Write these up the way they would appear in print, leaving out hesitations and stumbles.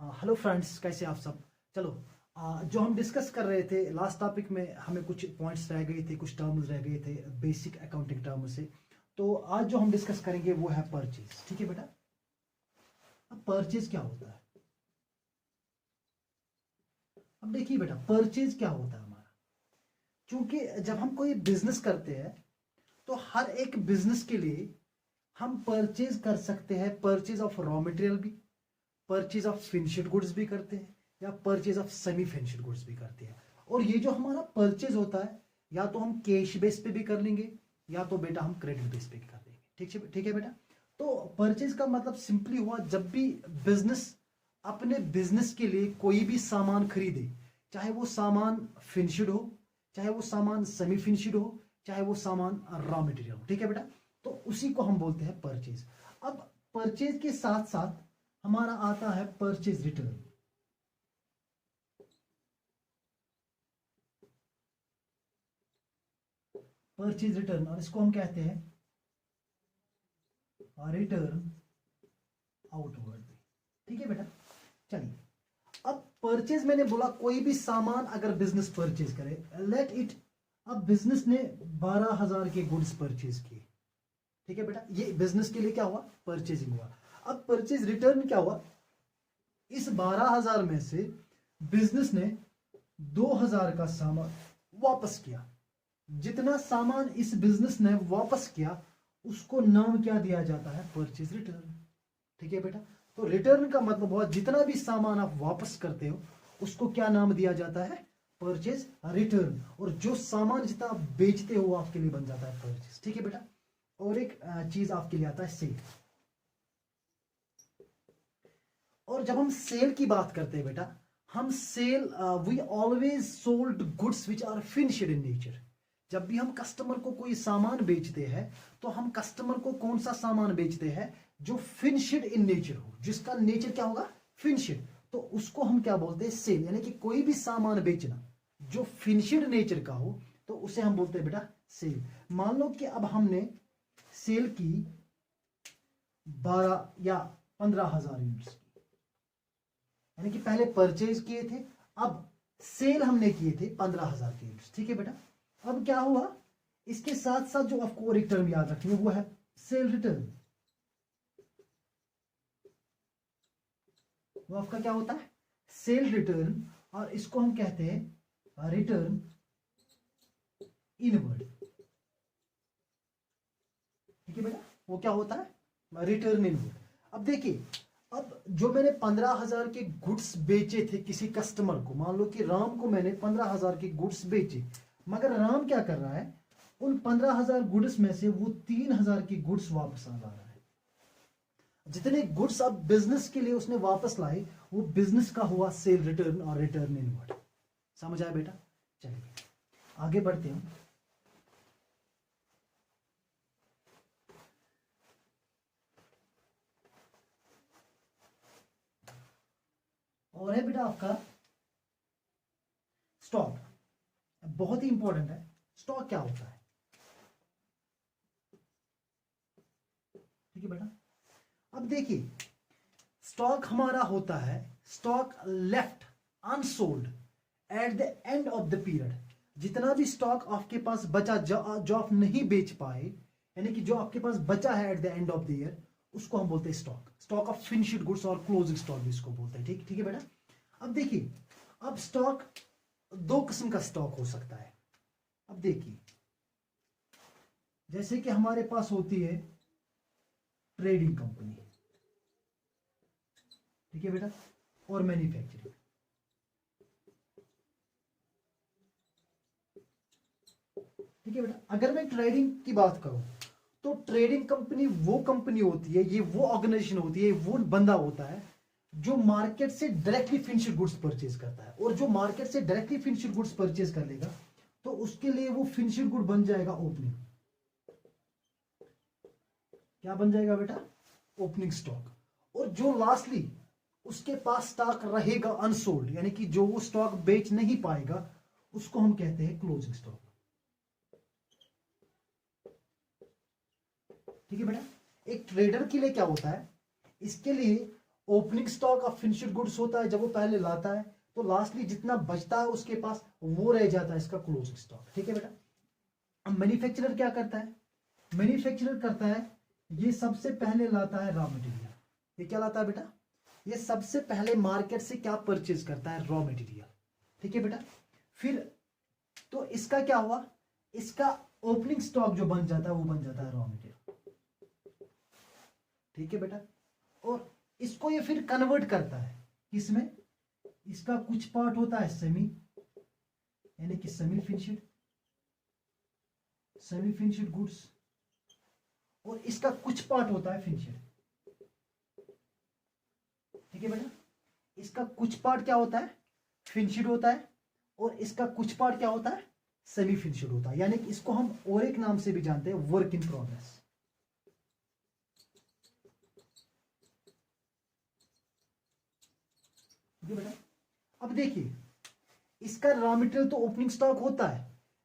Hello friends, कैसे आप सब। चलो, जो हम डिस्कस कर रहे थे लास्ट टॉपिक में, हमें कुछ पॉइंट्स रह गए थे, कुछ टर्म्स रह गए थे बेसिक अकाउंटिंग टर्म से। तो आज जो हम डिस्कस करेंगे वो है परचेज। ठीक है बेटा। अब परचेज क्या होता है? अब देखिए बेटा, परचेज क्या होता है हमारा। क्योंकि जब हम कोई बिजनेस करते हैं तो हर एक बिजनेस के लिए हम परचेज कर सकते हैं। परचेज ऑफ रॉ मटेरियल भी, परचेज ऑफ फिनिश्ड गुड्स भी करते हैं, या purchase of semi finished goods भी करते हैं। और ये जो हमारा परचेज होता है, या तो हम कैश बेस पे भी कर लेंगे, या तो बेटा हम क्रेडिट बेस पे भी कर लेंगे। ठीक है बेटा। तो परचेज का मतलब सिंपली हुआ, जब भी बिजनेस अपने बिजनेस के लिए कोई भी सामान खरीदे, चाहे वो सामान फिनिश्ड हो, चाहे वो सामान सेमी फिनिश्ड हो, चाहे वो सामान रॉ मटेरियल हो। ठीक है बेटा। तो उसी को हम बोलते हैं परचेज। अब परचेज के साथ साथ हमारा आता है परचेज रिटर्न। परचेज रिटर्न, और इसको हम कहते हैं रिटर्न आउटवर्ड। ठीक है बेटा। चलिए, अब परचेज मैंने बोला, कोई भी सामान अगर बिजनेस परचेज करे, लेट इट, अब बिजनेस ने 12,000 के गुड्स परचेज किए। ठीक है बेटा, ये बिजनेस के लिए क्या हुआ? परचेजिंग हुआ। अब परचेज रिटर्न क्या हुआ? इस 12,000 में से बिजनेस ने 2,000 का सामान वापस किया। जितना सामान इस बिजनेस ने वापस किया, उसको नाम क्या दिया जाता है? Purchase return. ठीक है बेटा। तो रिटर्न का मतलब हुआ, जितना भी सामान आप वापस करते हो उसको क्या नाम दिया जाता है? Purchase return. और जो सामान जितना आप बेचते हो वो आपके लिए बन जाता है परचेज। ठीक है बेटा। और एक चीज आपके लिए आता है सेल। और जब हम सेल की बात करते हैं बेटा, हम sell, we always sold goods which are finished in nature. जब भी हम कस्टमर को कोई सामान बेचते हैं तो हम कस्टमर को कौन सा सामान बेचते हैं? जो फिनिश्ड इन नेचर हो, जिसका नेचर क्या होगा? फिनिश्ड। तो उसको हम क्या बोलते हैं? सेल। यानी कि कोई भी सामान बेचना जो फिनिश्ड नेचर का हो, तो उसे हम बोलते हैं बेटा सेल। मान लो कि अब हमने सेल की 12 या 15,000 यूनिट्स, यानी कि पहले परचेज किए थे, अब सेल हमने किए थे 15,000 के यूनिट्स। ठीक है बेटा। अब क्या हुआ? इसके साथ साथ जो आपको एक टर्म याद रखनी है वो है सेल रिटर्न। वो आपका क्या होता है? Cell return. और इसको हम कहते हैं रिटर्न इनवर्ड। ठीक है बेटा। वो क्या होता है? Return inward. अब देखिए, अब जो मैंने 15,000 के गुड्स बेचे थे किसी कस्टमर को, मान लो कि राम को मैंने 15,000 के गुड्स बेचे, मगर राम क्या कर रहा है? उन 15,000 गुड्स में से वो 3,000 की गुड्स वापस ला रहा है। जितने गुड्स अब बिजनेस के लिए उसने वापस लाए, वो बिजनेस का हुआ सेल रिटर्न और रिटर्न इनवर्ड। समझ आया बेटा? चलिए आगे बढ़ते हैं। और है बेटा आपका स्टॉक। बहुत ही इंपॉर्टेंट है। स्टॉक क्या होता है? ठीक है बेटा। अब देखिए, स्टॉक हमारा होता है stock left unsold at the end of the period. जितना भी स्टॉक आपके पास बचा, जो आप नहीं बेच पाए, यानी कि जो आपके पास बचा है at the end of the year, उसको हम बोलते हैं stock. Stock of finished goods और क्लोजिंग स्टॉक भी इसको बोलते हैं। ठीक ठीक है बेटा। अब देखिए, अब स्टॉक दो किस्म का स्टॉक हो सकता है। अब देखिए, जैसे कि हमारे पास होती है ट्रेडिंग कंपनी, ठीक है बेटा, और मैन्युफैक्चरिंग। ठीक है बेटा। अगर मैं ट्रेडिंग की बात करूं, तो ट्रेडिंग कंपनी वो कंपनी होती है, ये वो ऑर्गेनाइजेशन होती है, वो बंदा होता है जो मार्केट से डायरेक्टली फिनिश्ड गुड्स परचेज करता है। और जो मार्केट से डायरेक्टली फिनिश्ड गुड्स परचेज कर लेगा, तो उसके लिए वो फिनिश्ड गुड बन जाएगा ओपनिंग। क्या बन जाएगा बेटा? Opening stock. और जो लास्टली उसके पास स्टॉक रहेगा अनसोल्ड, यानी कि जो वो स्टॉक बेच नहीं पाएगा, उसको हम कहते हैं क्लोजिंग स्टॉक। ठीक है बेटा। एक ट्रेडर के लिए क्या होता है? इसके लिए opening stock of finished goods होता है, जब वो पहले लाता है तो लास्टली जितना बचता है उसके पास वो रह जाता है इसका क्लोजिंग स्टॉक। ठीक है बेटा। अब मैन्युफैक्चरर क्या करता है? मैन्युफैक्चरर करता है, ये सबसे पहले लाता है रॉ मटेरियल। ये क्या लाता है बेटा? ये सबसे पहले मार्केट से क्या परचेज करता है? Raw material. ठीक है बेटा। फिर तो इसका क्या हुआ? इसका ओपनिंग स्टॉक जो बन जाता है वो बन जाता है रॉ मटेरियल। ठीक है बेटा। और इसको ये फिर कन्वर्ट करता है किसमें? इसका कुछ पार्ट होता है सेमी, यानी कि सेमी फिनिश्ड गुड्स, और इसका कुछ पार्ट होता है फिनिश्ड। ठीक है बेटा। इसका कुछ पार्ट क्या होता है? फिनिश्ड होता है, और इसका कुछ पार्ट क्या होता है? सेमी फिनिश्ड होता है। यानी कि इसको हम और एक नाम से भी जानते हैं, वर्क इन प्रोग्रेस। बेटा अब देखिए, इसका रॉ मटेरियल तो ओपनिंग स्टॉक होता है,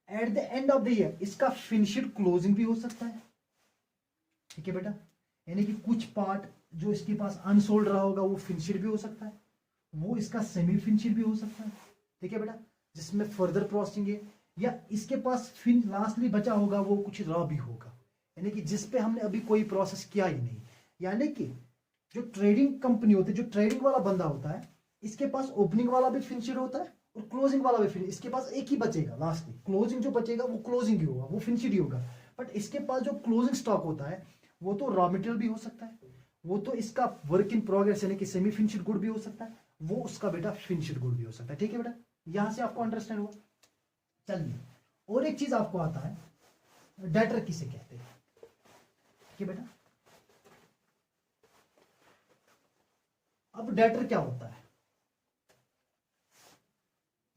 at the end of the year इसका फिनिश्ड क्लोजिंग भी हो सकता है। ठीक है बेटा। यानी कि कुछ पार्ट जो इसके पास अनसोल्ड रहा होगा वो फिनिश्ड भी हो सकता है, वो इसका सेमी फिनिश्ड भी हो सकता है। ठीक है बेटा, जिसमें फर्दर प्रोसेसिंग है, या इसके पास लास्टली बचा होगा वो कुछ रॉ भी होगा, यानी कि जिस पे हमने अभी कोई प्रोसेस किया ही नहीं। यानी कि जो ट्रेडिंग कंपनी होती है, जो ट्रेडिंग वाला बंदा होता है, इसके पास ओपनिंग वाला भी फिनिश्ड होता है और क्लोजिंग वाला भी फिनिश। इसके पास एक ही बचेगा लास्टली, क्लोजिंग जो बचेगा वो क्लोजिंग ही होगा, वो फिनिश्ड ही होगा। बट इसके पास जो क्लोजिंग स्टॉक होता है वो तो रॉ मटेरियल भी हो सकता है, वो तो इसका वर्क इन प्रोग्रेस यानी कि सेमी फिनिश्ड गुड भी हो सकता है, वो उसका बेटा फिनिश्ड गुड भी हो सकता है। ठीक है बेटा, यहां से आपको अंडरस्टैंड हुआ। चलिए, और एक चीज आपको आता है, डेटर किसे कहते हैं? ठीक है बेटा। अब डेटर क्या होता है?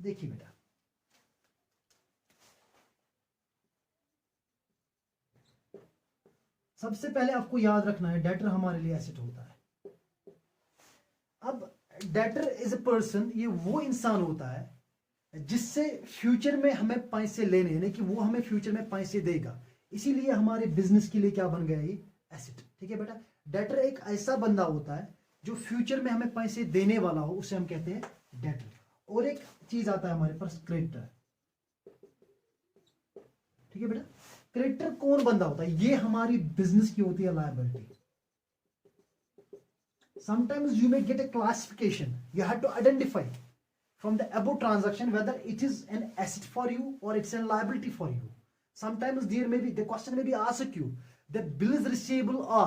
देखिए बेटा, सबसे पहले आपको याद रखना है डेटर हमारे लिए एसेट होता है। अब डेटर इज अ पर्सन, ये वो इंसान होता है जिससे फ्यूचर में हमें पैसे लेने, यानी कि वो हमें फ्यूचर में पैसे देगा, इसीलिए हमारे बिजनेस के लिए क्या बन गया? ये एसेट। ठीक है बेटा। डेटर एक ऐसा बंदा होता है जो फ्यूचर में हमें पैसे देने वाला हो, उसे हम कहते हैं डेटर। और एक चीज आता है हमारे पास, क्रेडिटर। ठीक है बेटा। क्रेडिटर कौन बंदा होता है? ये हमारी बिजनेस की होती है liability. Sometimes you may gate a classification, you have to identify from the above transaction whether it is an asset for you or it's a liability for you. Sometimes there may be, the question may be asked you, the bills receivable or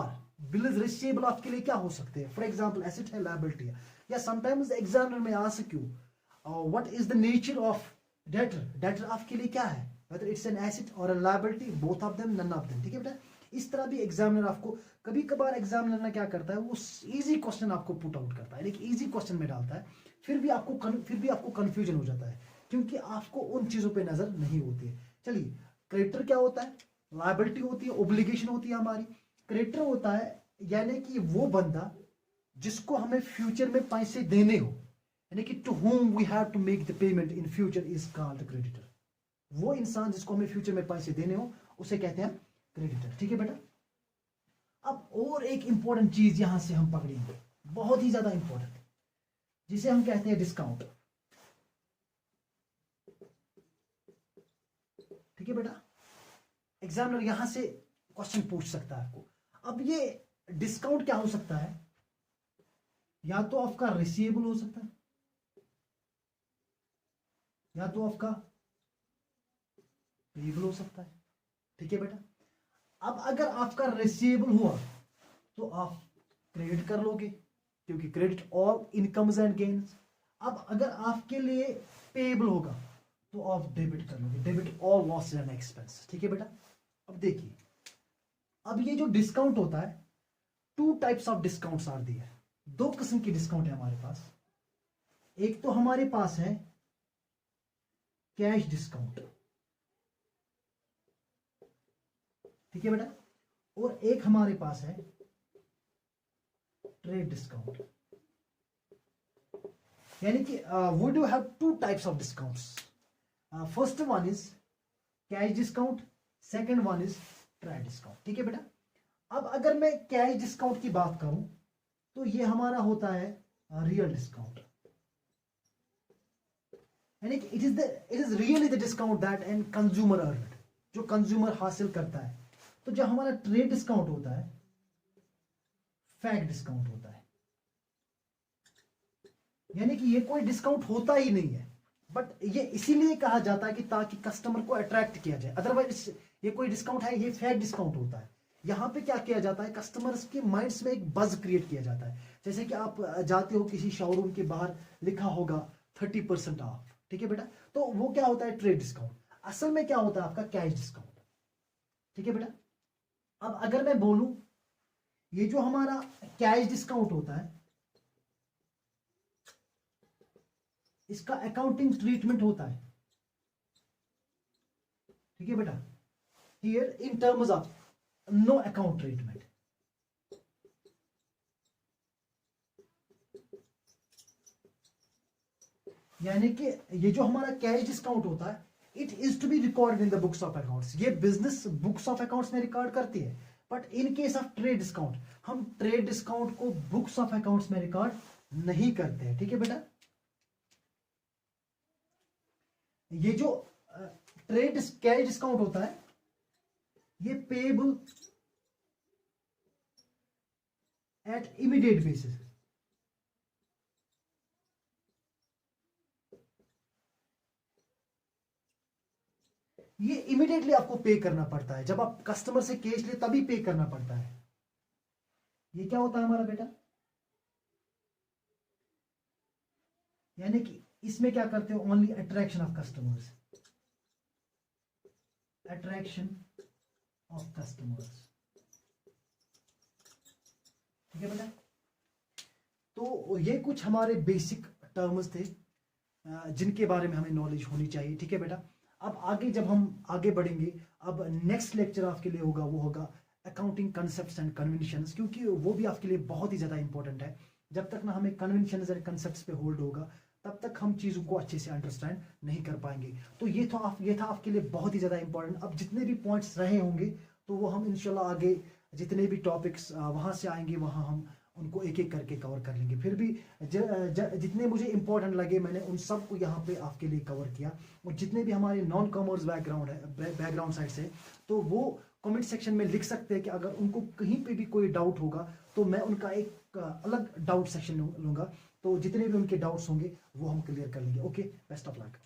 bills receivable आपके लिए क्या हो सकते हैं? For example, asset है, liability है। या sometimes the examiner may ask you, what is the nature of debtor? Debtor आपके लिए क्या है? Whether it's an asset or a liability, both of them, none of them। ठीक है बेटा। इस तरह भी एग्जामिनर आपको कभी कभार एग्जामिनर ने क्या करता है, वो इजी क्वेश्चन आपको पुट आउट करता है, लेकिन इजी क्वेश्चन में डालता है, फिर भी आपको कंफ्यूजन हो जाता है क्योंकि आपको उन चीजों पे नजर नहीं होती है। चलिए, क्रेडिटर क्या होता है? लायबिलिटी होती है, ओब्लिगेशन होती है हमारी। क्रेडिटर होता है यानी कि वो बंदा जिसको हमें फ्यूचर में पैसे देने हो, यानी कि to whom we have to make the payment in future is called creditor। वो इंसान जिसको हमें फ्यूचर में पैसे देने हो उसे कहते हैं क्रेडिटर। ठीक है बेटा। अब और एक इंपॉर्टेंट चीज यहां से हम पकड़ेंगे, बहुत ही ज्यादा इंपॉर्टेंट, जिसे हम कहते हैं डिस्काउंट। ठीक है बेटा। एग्जामिनर यहां से क्वेश्चन पूछ सकता है आपको। अब ये डिस्काउंट क्या हो सकता है? या तो आपका रिसीवेबल हो सकता है, या तो आपका पेएबल हो सकता है। ठीक है बेटा। अब अगर आपका रिसीवेबल हुआ तो आप क्रेडिट कर लोगे, क्योंकि credit all incomes and gains. अब अगर आपके लिए पेएबल होगा तो आप डेबिट कर लोगे, debit all losses and expense. ठीक है बेटा। अब देखिए, अब ये जो डिस्काउंट होता है, two types of discounts are there. दो किस्म की डिस्काउंट है हमारे पास। एक तो हमारे पास है कैश डिस्काउंट, ठीक है बेटा, और एक हमारे पास है ट्रेड डिस्काउंट। यानी कि we do have two types of discounts. First one is cash discount, second one is trade discount. ठीक है बेटा। अब अगर मैं कैश डिस्काउंट की बात करूं तो ये हमारा होता है रियल डिस्काउंट, यानी कि it is really the discount that an consumer earn, जो कंज्यूमर हासिल करता है। तो जो हमारा ट्रेड डिस्काउंट होता है फैक्ट डिस्काउंट होता है, यानी कि ये कोई डिस्काउंट होता ही नहीं है, बट ये इसीलिए कहा जाता है कि ताकि कस्टमर को अट्रैक्ट किया जाए। अदरवाइज ये कोई डिस्काउंट है, ये फैक्ट डिस्काउंट होता है। यहां पे क्या किया जाता है, कस्टमर्स के माइंड्स में एक बज क्रिएट किया जाता है। जैसे कि आप जाते हो किसी शोरूम के बाहर, लिखा होगा 30% ऑफ, ठीक है बेटा, तो वो क्या होता है ट्रेड डिस्काउंट। असल में क्या होता है आपका कैश डिस्काउंट, ठीक है बेटा। अब अगर मैं बोलूं ये जो हमारा कैश डिस्काउंट होता है, इसका अकाउंटिंग ट्रीटमेंट होता है, ठीक है बेटा, here in terms of no account treatment. यानी कि ये जो हमारा कैश डिस्काउंट होता है, it is to be recorded in the books of accounts. ये बिजनेस बुक्स ऑफ अकाउंट्स में रिकॉर्ड करती है, but in case of trade discount हम ट्रेड डिस्काउंट को बुक्स ऑफ अकाउंट्स में रिकॉर्ड नहीं करते हैं, ठीक है बेटा। ये जो ट्रेड कैश डिस्काउंट होता है ये पेएबल एट इमीडिएट बेसिस। ये इमीडिएटली आपको पे करना पड़ता है, जब आप कस्टमर से कैश ले तभी पे करना पड़ता है। ये क्या होता है हमारा बेटा, यानी कि इसमें क्या करते हो, only attraction of customers, attraction of customers, ठीक है बेटा। तो ये कुछ हमारे बेसिक टर्म्स थे जिनके बारे में हमें नॉलेज होनी चाहिए, ठीक है बेटा। अब आगे जब हम आगे बढ़ेंगे, अब नेक्स्ट लेक्चर आपके लिए होगा, वो होगा अकाउंटिंग कंसेप्ट्स एंड कन्वेंशंस, क्योंकि वो भी आपके लिए बहुत ही ज़्यादा इंपॉर्टेंट है। जब तक ना हमें कन्वेंशंस एंड कंसेप्ट्स पे होल्ड होगा, तब तक हम चीज़ों को अच्छे से अंडरस्टैंड नहीं कर पाएंगे। तो ये था आपके लिए बहुत ही ज़्यादा इंपॉर्टेंट। अब जितने भी पॉइंट्स रहे होंगे तो वो हम इंशाल्लाह आगे जितने भी टॉपिक्स वहाँ से आएंगे वहाँ हम उनको एक एक करके कवर कर लेंगे। फिर भी जितने मुझे इंपॉर्टेंट लगे मैंने उन सब को यहाँ पे आपके लिए कवर किया। और जितने भी हमारे नॉन कॉमर्स बैकग्राउंड साइड से, तो वो कमेंट सेक्शन में लिख सकते हैं कि अगर उनको कहीं पे भी कोई डाउट होगा तो मैं उनका एक अलग डाउट सेक्शन लूँगा। तो जितने भी उनके डाउट्स होंगे वो हम क्लियर कर लेंगे। Okay, best of luck.